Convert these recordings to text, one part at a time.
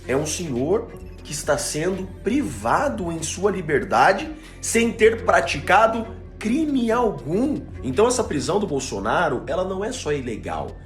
É um senhor que está sendo privado em sua liberdade sem ter praticado crime algum. Então essa prisão do Bolsonaro, ela não é só ilegal,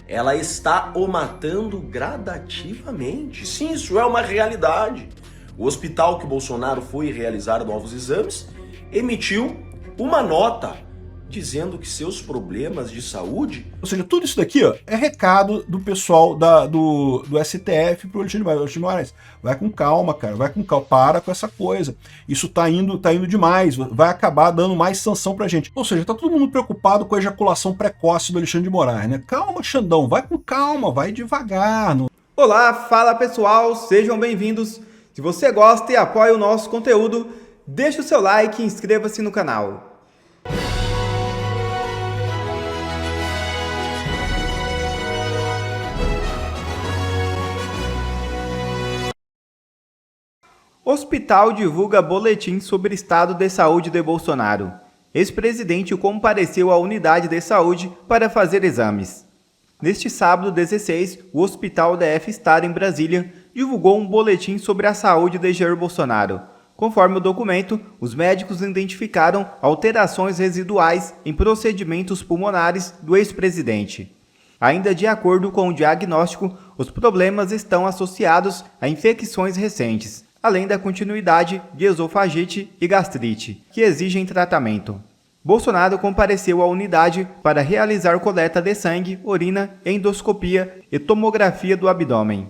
ela está o matando gradativamente. Sim, isso é uma realidade. O hospital que o Bolsonaro foi realizar novos exames emitiu uma nota dizendo que seus problemas de saúde... Ou seja, tudo isso daqui ó, é recado do pessoal do STF pro Alexandre de Moraes. Vai com calma, cara, vai com calma, para com essa coisa. Isso tá indo demais, vai acabar dando mais sanção pra gente. Ou seja, tá todo mundo preocupado com a ejaculação precoce do Alexandre de Moraes, né? Calma, Xandão, vai com calma, vai devagar. Não... Olá, fala pessoal, sejam bem-vindos. Se você gosta e apoia o nosso conteúdo, deixa o seu like e inscreva-se no canal. Hospital divulga boletim sobre estado de saúde de Bolsonaro. Ex-presidente compareceu à unidade de saúde para fazer exames. Neste sábado 16, o Hospital DF Star em Brasília divulgou um boletim sobre a saúde de Jair Bolsonaro. Conforme o documento, os médicos identificaram alterações residuais em procedimentos pulmonares do ex-presidente. Ainda de acordo com o diagnóstico, os problemas estão associados a infecções recentes, além da continuidade de esofagite e gastrite, que exigem tratamento. Bolsonaro compareceu à unidade para realizar coleta de sangue, urina, endoscopia e tomografia do abdômen.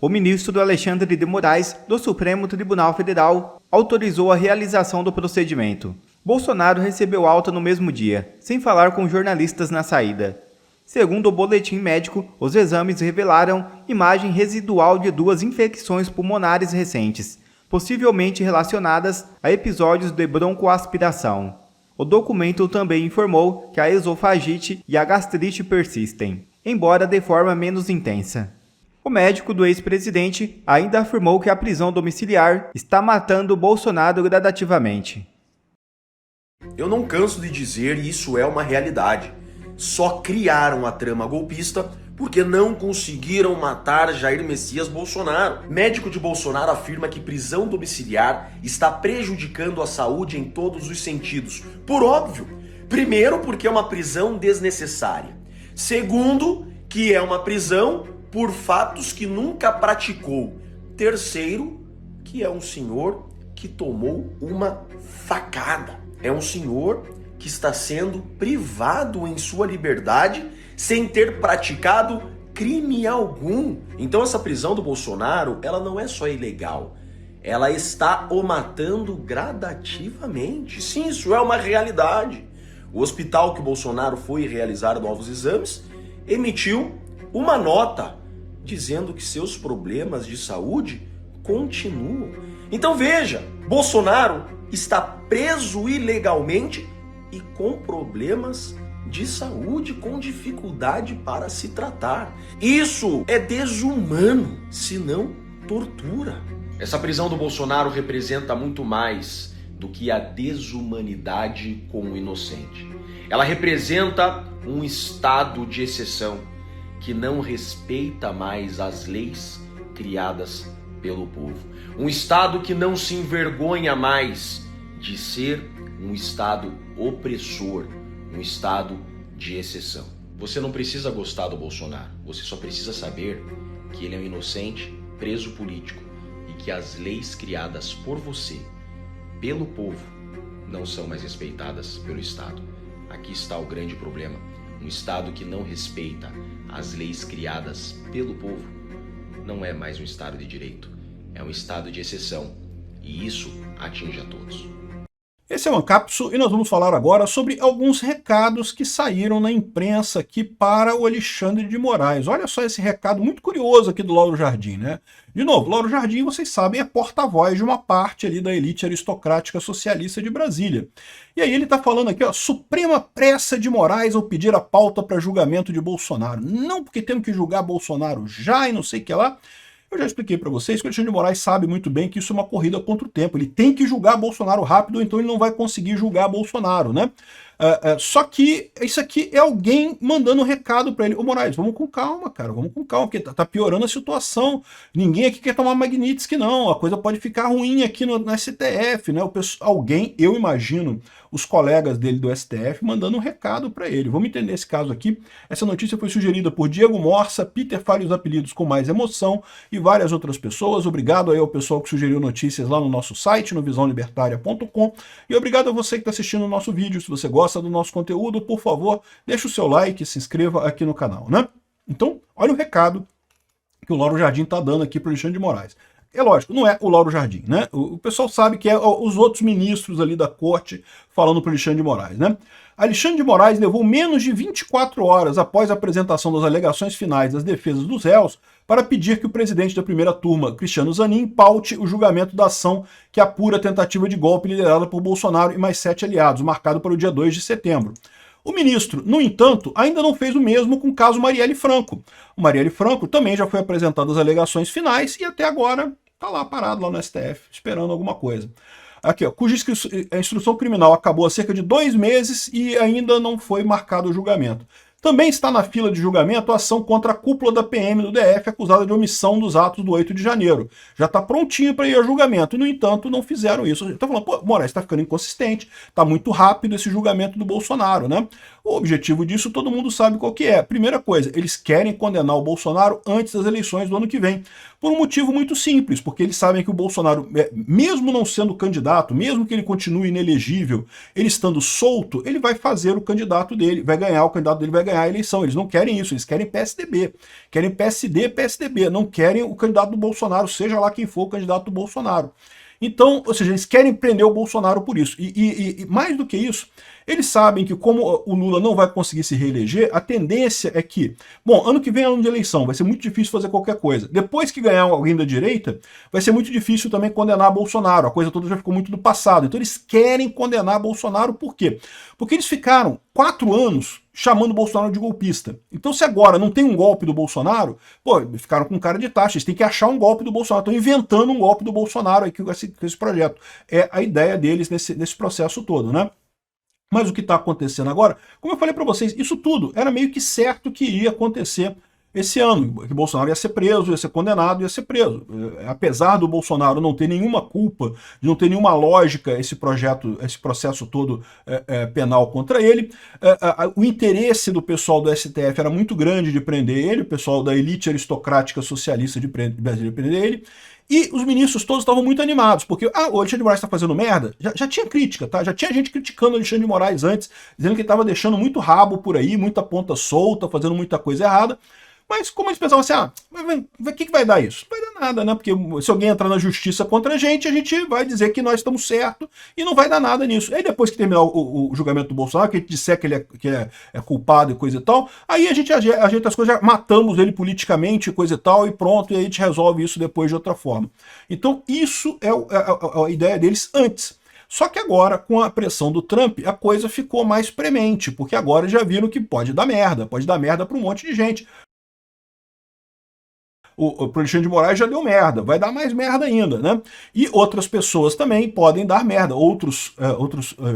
O ministro Alexandre de Moraes, do Supremo Tribunal Federal, autorizou a realização do procedimento. Bolsonaro recebeu alta no mesmo dia, sem falar com jornalistas na saída. Segundo o boletim médico, os exames revelaram imagem residual de 2 infecções pulmonares recentes, possivelmente relacionadas a episódios de broncoaspiração. O documento também informou que a esofagite e a gastrite persistem, embora de forma menos intensa. O médico do ex-presidente ainda afirmou que a prisão domiciliar está matando Bolsonaro gradativamente. Eu não canso de dizer, e isso é uma realidade. Só criaram a trama golpista porque não conseguiram matar Jair Messias Bolsonaro. Médico de Bolsonaro afirma que prisão domiciliar está prejudicando a saúde em todos os sentidos. Por óbvio. Primeiro, porque é uma prisão desnecessária. Segundo, que é uma prisão por fatos que nunca praticou. Terceiro, que é um senhor que tomou uma facada. É um senhor que está sendo privado em sua liberdade sem ter praticado crime algum. Então essa prisão do Bolsonaro, ela não é só ilegal, ela está o matando gradativamente. Sim, isso é uma realidade. O hospital que o Bolsonaro foi realizar novos exames emitiu uma nota dizendo que seus problemas de saúde continuam. Então veja, Bolsonaro está preso ilegalmente e com problemas de saúde, com dificuldade para se tratar. Isso é desumano, se não tortura. Essa prisão do Bolsonaro representa muito mais do que a desumanidade com o inocente. Ela representa um estado de exceção que não respeita mais as leis criadas pelo povo. Um estado que não se envergonha mais de ser um estado opressor, um estado de exceção. Você não precisa gostar do Bolsonaro, você só precisa saber que ele é um inocente preso político e que as leis criadas por você, pelo povo, não são mais respeitadas pelo Estado. Aqui está o grande problema. Um Estado que não respeita as leis criadas pelo povo não é mais um Estado de direito, é um estado de exceção, e isso atinge a todos. Esse é o Ancapsu e nós vamos falar agora sobre alguns recados que saíram na imprensa aqui para o Alexandre de Moraes. Olha só esse recado muito curioso aqui do Lauro Jardim, né? De novo, Lauro Jardim, vocês sabem, é porta-voz de uma parte ali da elite aristocrática socialista de Brasília. E aí ele está falando aqui, ó, Suprema pressa de Moraes ao pedir a pauta para julgamento de Bolsonaro. Não porque temos que julgar Bolsonaro já e não sei o que lá. Eu já expliquei para vocês que o Alexandre de Moraes sabe muito bem que isso é uma corrida contra o tempo. Ele tem que julgar Bolsonaro rápido, ou então ele não vai conseguir julgar Bolsonaro, né? Só que isso aqui é alguém mandando um recado para ele. Ô Moraes, vamos com calma, cara, vamos com calma, porque tá piorando a situação. Ninguém aqui quer tomar Magnitsky, não. A coisa pode ficar ruim aqui no STF, né? Alguém, eu imagino, os colegas dele do STF mandando um recado para ele. Vamos entender esse caso aqui. Essa notícia foi sugerida por Diego Morsa, Peter Fale os Apelidos com Mais Emoção e várias outras pessoas. Obrigado aí ao pessoal que sugeriu notícias lá no nosso site, no visãolibertaria.com. E obrigado a você que está assistindo o nosso vídeo. Se você gosta do nosso conteúdo, por favor, deixa o seu like e se inscreva aqui no canal, né? Então, olha o recado que o Lauro Jardim está dando aqui para o Alexandre de Moraes. É lógico, não é o Lauro Jardim, né? O pessoal sabe que é os outros ministros ali da corte falando para o Alexandre de Moraes, né? Alexandre de Moraes levou menos de 24 horas após a apresentação das alegações finais das defesas dos réus para pedir que o presidente da primeira turma, Cristiano Zanin, paute o julgamento da ação que apura a tentativa de golpe liderada por Bolsonaro e mais 7 aliados, marcado para o dia 2 de setembro. O ministro, no entanto, ainda não fez o mesmo com o caso Marielle Franco. O Marielle Franco também já foi apresentado as alegações finais e até agora está lá parado lá no STF, esperando alguma coisa. Aqui, ó, cuja instrução criminal acabou há cerca de 2 meses e ainda não foi marcado o julgamento. Também está na fila de julgamento a ação contra a cúpula da PM do DF acusada de omissão dos atos do 8 de janeiro. Já está prontinho para ir a julgamento e, no entanto, não fizeram isso. Está falando, pô, Moraes está ficando inconsistente, está muito rápido esse julgamento do Bolsonaro, né? O objetivo disso todo mundo sabe qual que é. Primeira coisa, eles querem condenar o Bolsonaro antes das eleições do ano que vem. Por um motivo muito simples, porque eles sabem que o Bolsonaro, mesmo não sendo candidato, mesmo que ele continue inelegível, ele estando solto, ele vai fazer o candidato dele, vai ganhar, o candidato dele vai ganhar a eleição. Eles não querem isso, eles querem PSDB. Querem PSD, PSDB, não querem o candidato do Bolsonaro, seja lá quem for o candidato do Bolsonaro. Então, ou seja, eles querem prender o Bolsonaro por isso. E mais do que isso, eles sabem que como o Lula não vai conseguir se reeleger, a tendência é que, bom, ano que vem é ano de eleição, vai ser muito difícil fazer qualquer coisa. Depois que ganhar alguém da direita, vai ser muito difícil também condenar Bolsonaro. A coisa toda já ficou muito do passado. Então eles querem condenar Bolsonaro por quê? Porque eles ficaram 4 anos chamando Bolsonaro de golpista. Então se agora não tem um golpe do Bolsonaro, pô, ficaram com cara de taxa, eles têm que achar um golpe do Bolsonaro, estão inventando um golpe do Bolsonaro aí com esse projeto. É a ideia deles nesse processo todo, né? Mas o que está acontecendo agora, como eu falei para vocês, isso tudo era meio que certo que ia acontecer esse ano, que Bolsonaro ia ser preso, ia ser condenado, ia ser preso. Apesar do Bolsonaro não ter nenhuma culpa, de não ter nenhuma lógica esse processo todo penal contra ele, o interesse do pessoal do STF era muito grande de prender ele, o pessoal da elite aristocrática socialista de Brasília de prender ele, e os ministros todos estavam muito animados, porque o Alexandre de Moraes está fazendo merda, já tinha crítica, tá? Já tinha gente criticando o Alexandre de Moraes antes, dizendo que ele estava deixando muito rabo por aí, muita ponta solta, fazendo muita coisa errada. Mas como eles pensavam assim, o que vai dar isso? Não vai dar nada, né? Porque se alguém entrar na justiça contra a gente vai dizer que nós estamos certos e não vai dar nada nisso. Aí depois que terminar o julgamento do Bolsonaro, que a gente disser que ele é culpado e coisa e tal, aí a gente ajeita as coisas, já matamos ele politicamente e coisa e tal, e pronto, e aí a gente resolve isso depois de outra forma. Então isso é a ideia deles antes. Só que agora, com a pressão do Trump, a coisa ficou mais premente, porque agora já viram que pode dar merda para um monte de gente. O Alexandre de Moraes já deu merda, vai dar mais merda ainda, né? E outras pessoas também podem dar merda, outros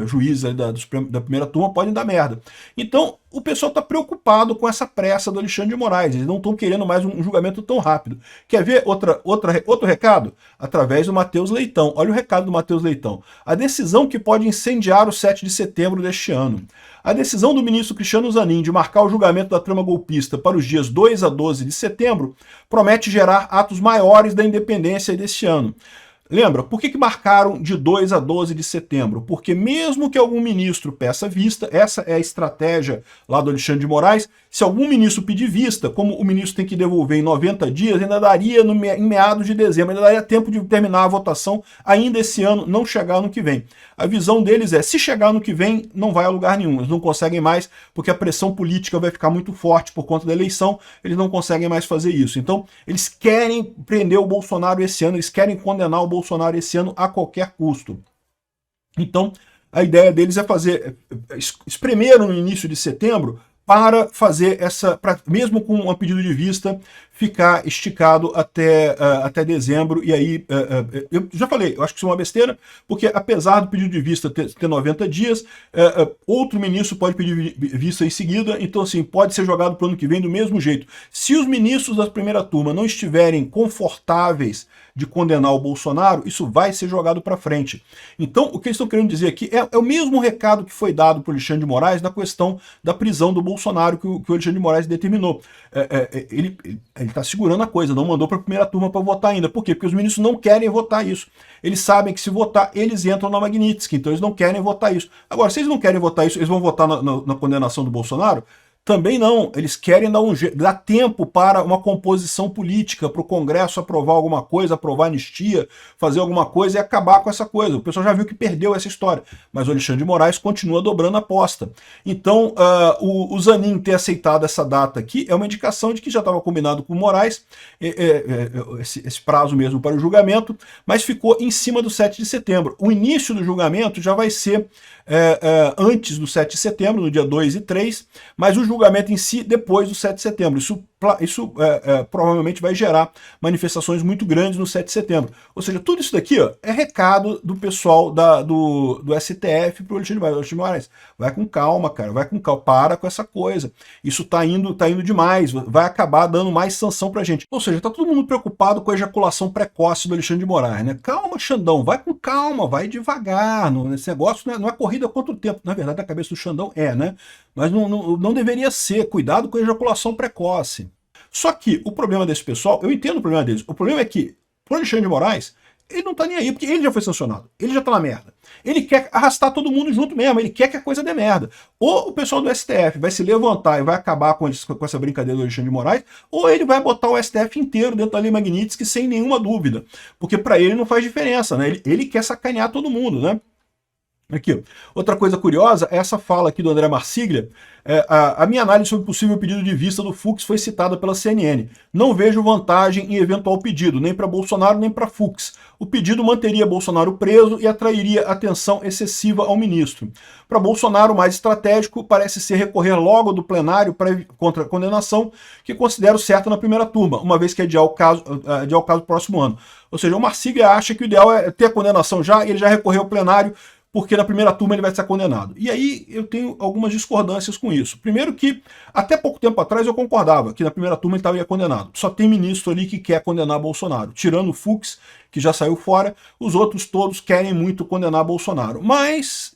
juízes da primeira turma podem dar merda. Então, o pessoal está preocupado com essa pressa do Alexandre de Moraes, eles não estão querendo mais um julgamento tão rápido. Quer ver outro recado? Através do Matheus Leitão. Olha o recado do Matheus Leitão. A decisão que pode incendiar o 7 de setembro deste ano. A decisão do ministro Cristiano Zanin de marcar o julgamento da trama golpista para os dias 2 a 12 de setembro promete gerar atos maiores da independência deste ano. Lembra, por que marcaram de 2 a 12 de setembro? Porque mesmo que algum ministro peça vista, essa é a estratégia lá do Alexandre de Moraes, se algum ministro pedir vista, como o ministro tem que devolver em 90 dias, ainda daria em meados de dezembro, ainda daria tempo de terminar a votação ainda esse ano, não chegar ano que vem. A visão deles é, se chegar ano que vem, não vai a lugar nenhum, eles não conseguem mais, porque a pressão política vai ficar muito forte por conta da eleição, eles não conseguem mais fazer isso. Então, eles querem prender o Bolsonaro esse ano, eles querem condenar o Bolsonaro esse ano a qualquer custo. Então, a ideia deles é espremer no início de setembro para fazer mesmo com um pedido de vista, ficar esticado até dezembro, e aí, eu já falei, eu acho que isso é uma besteira, porque apesar do pedido de vista ter 90 dias, outro ministro pode pedir vista em seguida, então assim, pode ser jogado para o ano que vem do mesmo jeito. Se os ministros da primeira turma não estiverem confortáveis de condenar o Bolsonaro, isso vai ser jogado para frente. Então, o que eles estão querendo dizer aqui é o mesmo recado que foi dado por Alexandre de Moraes na questão da prisão do Bolsonaro, que o Alexandre de Moraes determinou. Ele está segurando a coisa, não mandou para a primeira turma para votar ainda. Por quê? Porque os ministros não querem votar isso. Eles sabem que se votar, eles entram na Magnitsky, então eles não querem votar isso. Agora, se eles não querem votar isso, eles vão votar na condenação do Bolsonaro? Também não, eles querem dar tempo para uma composição política, para o Congresso aprovar alguma coisa, aprovar anistia, fazer alguma coisa e acabar com essa coisa. O pessoal já viu que perdeu essa história, mas o Alexandre de Moraes continua dobrando a aposta. Então, o Zanin ter aceitado essa data aqui é uma indicação de que já estava combinado com o Moraes, esse prazo mesmo para o julgamento, mas ficou em cima do 7 de setembro. O início do julgamento já vai ser antes do 7 de setembro, no dia 2 e 3, mas o julgamento em si depois do 7 de setembro. Isso provavelmente vai gerar manifestações muito grandes no 7 de setembro. Ou seja, tudo isso daqui é recado do pessoal do STF para o Alexandre de Moraes. Vai com calma, cara, vai com calma, para com essa coisa. Isso tá indo demais, vai acabar dando mais sanção pra gente. Ou seja, tá todo mundo preocupado com a ejaculação precoce do Alexandre de Moraes, né? Calma, Xandão, vai com calma, vai devagar. Esse negócio não é corrida contra o tempo. Na verdade, na cabeça do Xandão né? Mas não deveria ser. Cuidado com a ejaculação precoce. Só que o problema desse pessoal, eu entendo o problema deles, o problema é que o Alexandre de Moraes, ele não tá nem aí, porque ele já foi sancionado, ele já tá na merda. Ele quer arrastar todo mundo junto mesmo, ele quer que a coisa dê merda. Ou o pessoal do STF vai se levantar e vai acabar com essa brincadeira do Alexandre de Moraes, ou ele vai botar o STF inteiro dentro da Lei Magnitsky sem nenhuma dúvida, porque para ele não faz diferença, né? Ele quer sacanear todo mundo, né? Aqui, outra coisa curiosa é essa fala aqui do André Marsiglia. A minha análise sobre o possível pedido de vista do Fux foi citada pela CNN. Não vejo vantagem em eventual pedido, nem para Bolsonaro nem para Fux. O pedido manteria Bolsonaro preso e atrairia atenção excessiva ao ministro. Para Bolsonaro, o mais estratégico parece ser recorrer logo do plenário contra a condenação, que considero certa na primeira turma, uma vez que adiar o caso próximo ano. Ou seja, o Marsiglia acha que o ideal é ter a condenação já, e ele já recorreu ao plenário, porque na primeira turma ele vai ser condenado. E aí eu tenho algumas discordâncias com isso. Primeiro que, até pouco tempo atrás eu concordava que na primeira turma ele estaria condenado. Só tem ministro ali que quer condenar Bolsonaro. Tirando o Fux, que já saiu fora, os outros todos querem muito condenar Bolsonaro. Mas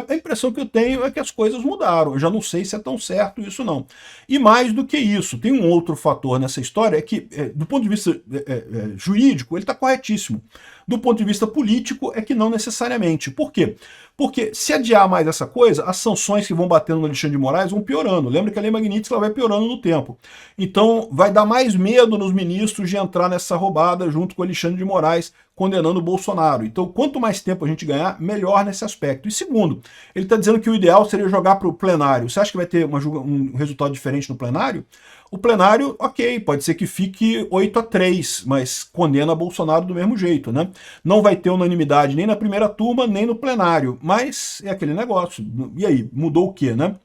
a impressão que eu tenho é que as coisas mudaram. Eu já não sei se é tão certo isso não. E mais do que isso, tem um outro fator nessa história, é que, do ponto de vista jurídico, ele está corretíssimo. Do ponto de vista político, é que não necessariamente. Por quê? Porque se adiar mais essa coisa, as sanções que vão batendo no Alexandre de Moraes vão piorando. Lembra que a Lei Magnitsky vai piorando no tempo. Então vai dar mais medo nos ministros de entrar nessa roubada junto com o Alexandre de Moraes condenando o Bolsonaro. Então quanto mais tempo a gente ganhar, melhor nesse aspecto. E segundo, ele está dizendo que o ideal seria jogar para o plenário. Você acha que vai ter um resultado diferente no plenário? O plenário, ok, pode ser que fique 8-3, mas condena Bolsonaro do mesmo jeito, né? Não vai ter unanimidade nem na primeira turma, nem no plenário, mas é aquele negócio. E aí, mudou o quê, né?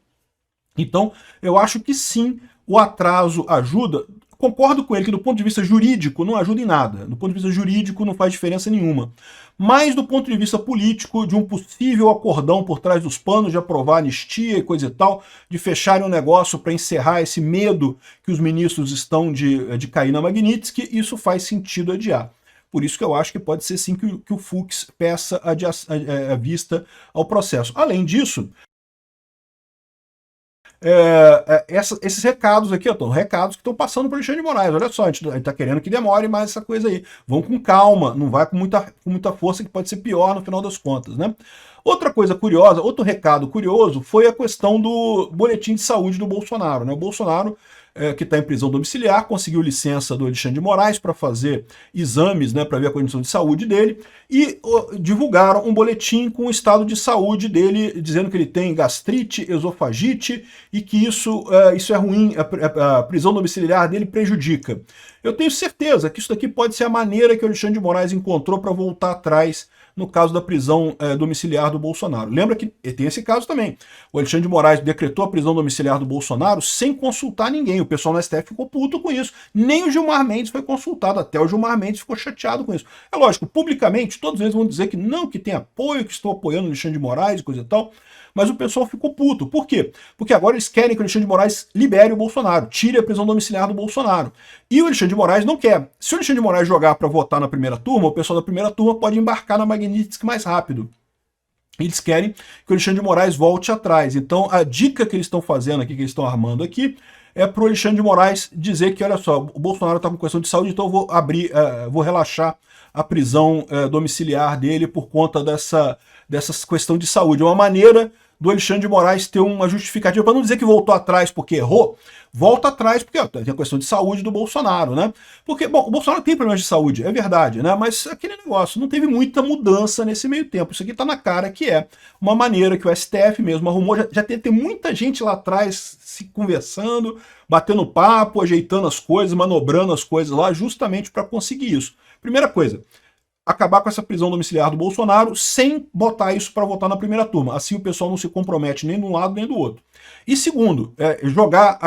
Então, eu acho que sim, o atraso ajuda. Concordo com ele que do ponto de vista jurídico não ajuda em nada. Do ponto de vista jurídico não faz diferença nenhuma. Mas do ponto de vista político, de um possível acordão por trás dos panos de aprovar anistia e coisa e tal, de fecharem um negócio para encerrar esse medo que os ministros estão de cair na Magnitsky, isso faz sentido adiar. Por isso que eu acho que pode ser sim que o Fux peça a vista ao processo. Além disso, esses recados aqui, recados que estão passando para o Alexandre de Moraes. Olha só, a gente está querendo que demore mais essa coisa aí. Vão com calma, não vai com muita força, que pode ser pior no final das contas, né? Outra coisa curiosa, outro recado curioso, foi a questão do boletim de saúde do Bolsonaro, né? O Bolsonaro, que está em prisão domiciliar, conseguiu licença do Alexandre de Moraes para fazer exames, né, para ver a condição de saúde dele, e divulgaram um boletim com o estado de saúde dele, dizendo que ele tem gastrite, esofagite, e que isso é ruim, a prisão domiciliar dele prejudica. Eu tenho certeza que isso daqui pode ser a maneira que o Alexandre de Moraes encontrou para voltar atrás no caso da prisão domiciliar do Bolsonaro. Lembra que tem esse caso também. O Alexandre de Moraes decretou a prisão domiciliar do Bolsonaro sem consultar ninguém. O pessoal no STF ficou puto com isso. Nem o Gilmar Mendes foi consultado, até o Gilmar Mendes ficou chateado com isso. É lógico, publicamente, todos eles vão dizer que não, que tem apoio, que estão apoiando o Alexandre de Moraes e coisa e tal. Mas o pessoal ficou puto. Por quê? Porque agora eles querem que o Alexandre de Moraes libere o Bolsonaro, tire a prisão domiciliar do Bolsonaro. E o Alexandre de Moraes não quer. Se o Alexandre de Moraes jogar para votar na primeira turma, o pessoal da primeira turma pode embarcar na Magnitsky mais rápido. Eles querem que o Alexandre de Moraes volte atrás. Então a dica que eles estão fazendo aqui, que eles estão armando aqui, é para o Alexandre de Moraes dizer que, olha só, o Bolsonaro está com questão de saúde, então eu vou vou relaxar a prisão domiciliar dele por conta dessa questão de saúde. É uma maneira do Alexandre de Moraes ter uma justificativa, para não dizer que voltou atrás porque errou, volta atrás porque tem a questão de saúde do Bolsonaro, né? Porque, bom, o Bolsonaro tem problemas de saúde, é verdade, né? Mas aquele negócio, não teve muita mudança nesse meio tempo. Isso aqui tá na cara que é uma maneira que o STF mesmo arrumou, já tem muita gente lá atrás se conversando, batendo papo, ajeitando as coisas, manobrando as coisas lá, justamente para conseguir isso. Primeira coisa, acabar com essa prisão domiciliar do Bolsonaro sem botar isso para votar na primeira turma. Assim o pessoal não se compromete nem de um lado nem do outro. E segundo, jogar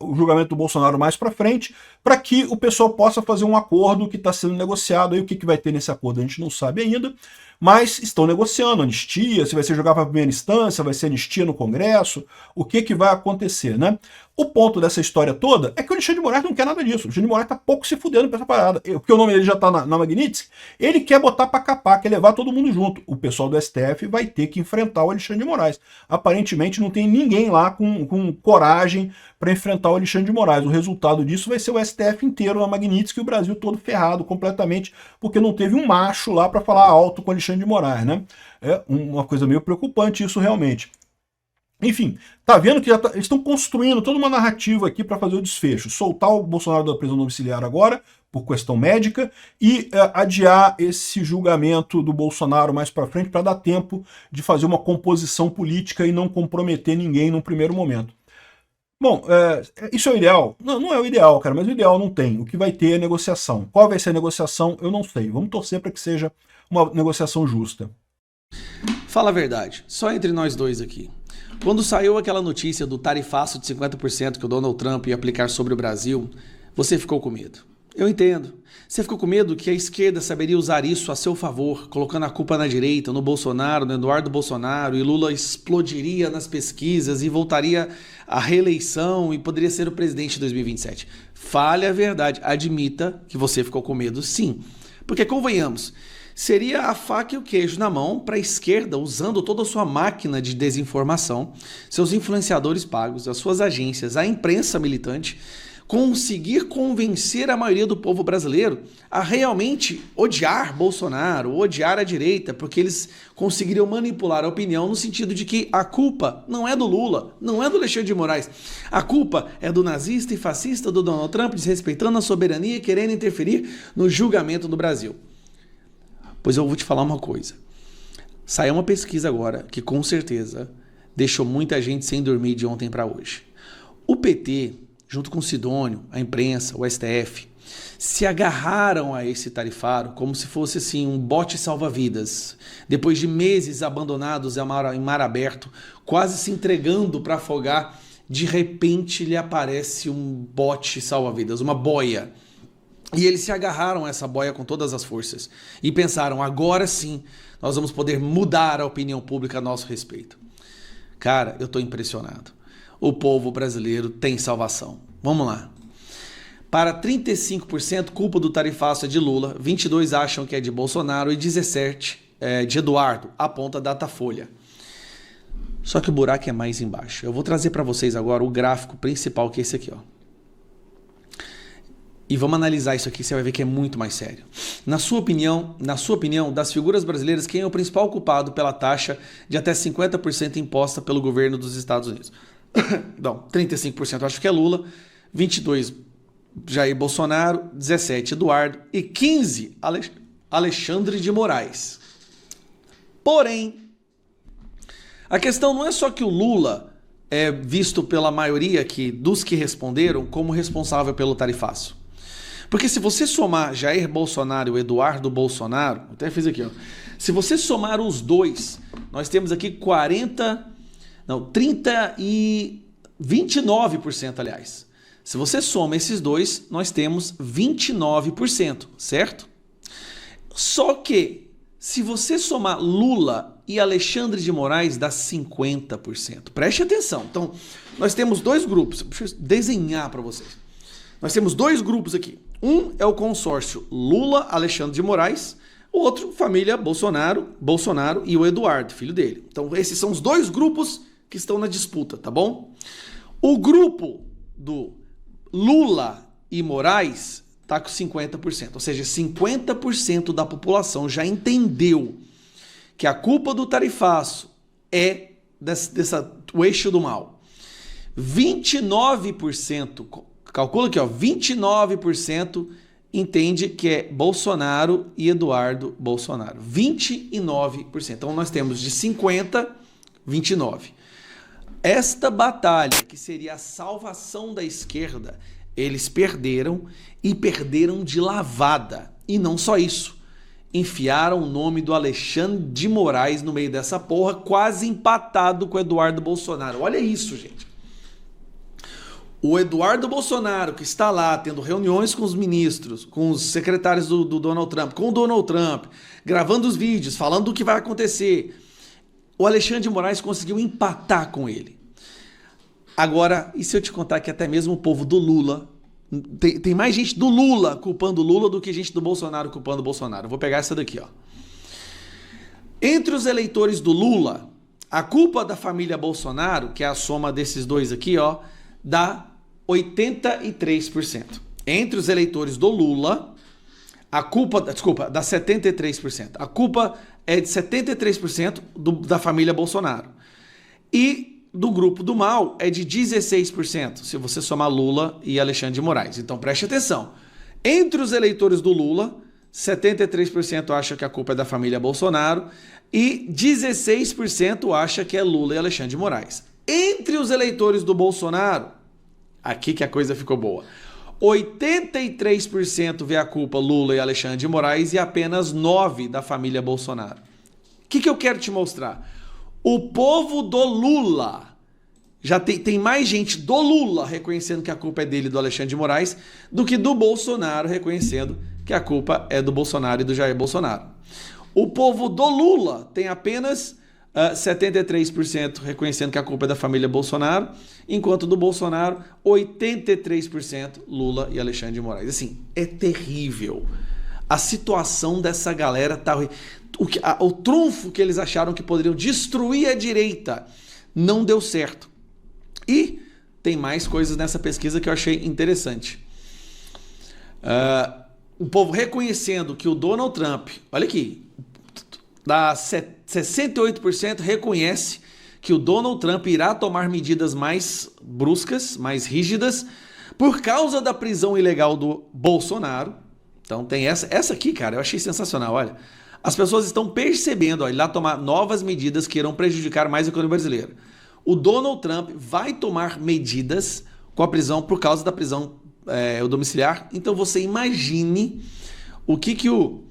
o julgamento do Bolsonaro mais para frente para que o pessoal possa fazer um acordo que está sendo negociado. Aí o que vai ter nesse acordo a gente não sabe ainda, mas estão negociando anistia, se vai ser jogar para a primeira instância, vai ser anistia no Congresso, o que vai acontecer, né? O ponto dessa história toda é que o Alexandre de Moraes não quer nada disso. O Alexandre de Moraes tá pouco se fudendo pra essa parada. Porque o nome dele já tá na Magnitsky, ele quer botar pra capar, quer levar todo mundo junto. O pessoal do STF vai ter que enfrentar o Alexandre de Moraes. Aparentemente não tem ninguém lá com coragem para enfrentar o Alexandre de Moraes. O resultado disso vai ser o STF inteiro na Magnitsky e o Brasil todo ferrado completamente, porque não teve um macho lá para falar alto com o Alexandre de Moraes, né? É uma coisa meio preocupante isso realmente. Enfim, tá vendo que eles estão construindo toda uma narrativa aqui para fazer o desfecho. Soltar o Bolsonaro da prisão domiciliar agora, por questão médica, e adiar esse julgamento do Bolsonaro mais para frente para dar tempo de fazer uma composição política e não comprometer ninguém num primeiro momento. Bom, isso é o ideal? Não é o ideal, cara, mas o ideal não tem. O que vai ter é negociação. Qual vai ser a negociação? Eu não sei. Vamos torcer para que seja uma negociação justa. Fala a verdade, só entre nós dois aqui. Quando saiu aquela notícia do tarifaço de 50% que o Donald Trump ia aplicar sobre o Brasil, você ficou com medo. Eu entendo. Você ficou com medo que a esquerda saberia usar isso a seu favor, colocando a culpa na direita, no Bolsonaro, no Eduardo Bolsonaro, e Lula explodiria nas pesquisas e voltaria à reeleição e poderia ser o presidente de 2027. Fale a verdade, admita que você ficou com medo, sim. Porque, convenhamos, seria a faca e o queijo na mão para a esquerda, usando toda a sua máquina de desinformação, seus influenciadores pagos, as suas agências, a imprensa militante, conseguir convencer a maioria do povo brasileiro a realmente odiar Bolsonaro, odiar a direita, porque eles conseguiriam manipular a opinião no sentido de que a culpa não é do Lula, não é do Alexandre de Moraes, a culpa é do nazista e fascista do Donald Trump, desrespeitando a soberania e querendo interferir no julgamento do Brasil. Pois eu vou te falar uma coisa. Saiu uma pesquisa agora que com certeza deixou muita gente sem dormir de ontem para hoje. O PT, junto com o Sidônio, a imprensa, o STF, se agarraram a esse tarifário como se fosse assim um bote salva-vidas. Depois de meses abandonados em mar aberto, quase se entregando para afogar, de repente lhe aparece um bote salva-vidas, uma boia. E eles se agarraram a essa boia com todas as forças e pensaram, agora sim, nós vamos poder mudar a opinião pública a nosso respeito. Cara, eu estou impressionado. O povo brasileiro tem salvação. Vamos lá. Para 35%, culpa do tarifaço é de Lula, 22% acham que é de Bolsonaro e 17% é de Eduardo, aponta a Datafolha. Só que o buraco é mais embaixo. Eu vou trazer para vocês agora o gráfico principal, que é esse aqui, ó. E vamos analisar isso aqui, você vai ver que é muito mais sério. Na sua opinião, das figuras brasileiras, quem é o principal culpado pela taxa de até 50% imposta pelo governo dos Estados Unidos? Não, 35% eu acho que é Lula, 22% Jair Bolsonaro, 17% Eduardo e 15% Alexandre de Moraes. Porém, a questão não é só que o Lula é visto pela maioria dos que responderam como responsável pelo tarifaço. Porque se você somar Jair Bolsonaro e Eduardo Bolsonaro, até fiz aqui, ó. Se você somar os dois, nós temos aqui 29%, aliás. Se você soma esses dois, nós temos 29%, certo? Só que, se você somar Lula e Alexandre de Moraes, dá 50%. Preste atenção. Então, nós temos dois grupos. Deixa eu desenhar para vocês. Nós temos dois grupos aqui. Um é o consórcio Lula, Alexandre de Moraes. O outro, família Bolsonaro e o Eduardo, filho dele. Então, esses são os dois grupos que estão na disputa, tá bom? O grupo do Lula e Moraes está com 50%. Ou seja, 50% da população já entendeu que a culpa do tarifaço é o eixo do mal. 29%, calcula aqui, ó, 29% entende que é Bolsonaro e Eduardo Bolsonaro. 29%. Então nós temos de 50, 29. Esta batalha, que seria a salvação da esquerda, eles perderam e perderam de lavada. E não só isso. Enfiaram o nome do Alexandre de Moraes no meio dessa porra, quase empatado com o Eduardo Bolsonaro. Olha isso, gente. O Eduardo Bolsonaro, que está lá tendo reuniões com os ministros, com os secretários do Donald Trump, com o Donald Trump, gravando os vídeos, falando do que vai acontecer. O Alexandre de Moraes conseguiu empatar com ele. Agora, e se eu te contar que até mesmo o povo do Lula, tem mais gente do Lula culpando o Lula do que gente do Bolsonaro culpando o Bolsonaro. Eu vou pegar essa daqui, ó. Entre os eleitores do Lula, a culpa da família Bolsonaro, que é a soma desses dois aqui, ó, dá 83%. Entre os eleitores do Lula, a culpa, desculpa, dá 73%. A culpa é de 73% da família Bolsonaro. E do grupo do mal é de 16%, se você somar Lula e Alexandre de Moraes. Então preste atenção. Entre os eleitores do Lula, 73% acha que a culpa é da família Bolsonaro e 16% acha que é Lula e Alexandre de Moraes. Entre os eleitores do Bolsonaro, aqui que a coisa ficou boa, 83% vê a culpa Lula e Alexandre de Moraes e apenas 9% da família Bolsonaro. O que eu quero te mostrar? O povo do Lula, já tem mais gente do Lula reconhecendo que a culpa é dele e do Alexandre de Moraes do que do Bolsonaro reconhecendo que a culpa é do Bolsonaro e do Jair Bolsonaro. O povo do Lula tem apenas 73% reconhecendo que a culpa é da família Bolsonaro, enquanto do Bolsonaro, 83% Lula e Alexandre de Moraes. Assim, é terrível. A situação dessa galera tá ruim. O trunfo que eles acharam que poderiam destruir a direita não deu certo. E tem mais coisas nessa pesquisa que eu achei interessante. O povo reconhecendo que o Donald Trump, olha aqui, 68% reconhece que o Donald Trump irá tomar medidas mais bruscas, mais rígidas, por causa da prisão ilegal do Bolsonaro. Então tem essa aqui, cara, eu achei sensacional, olha. As pessoas estão percebendo, ó, ele irá tomar novas medidas que irão prejudicar mais a economia brasileira. O Donald Trump vai tomar medidas com a prisão por causa da prisão domiciliar. Então você imagine o que o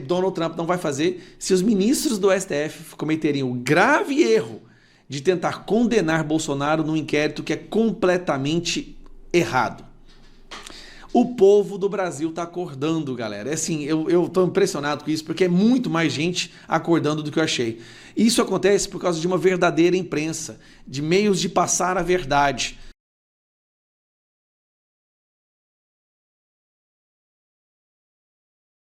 Donald Trump não vai fazer se os ministros do STF cometerem o grave erro de tentar condenar Bolsonaro num inquérito que é completamente errado. O povo do Brasil está acordando, galera. É assim, eu estou impressionado com isso, porque é muito mais gente acordando do que eu achei. E isso acontece por causa de uma verdadeira imprensa, de meios de passar a verdade.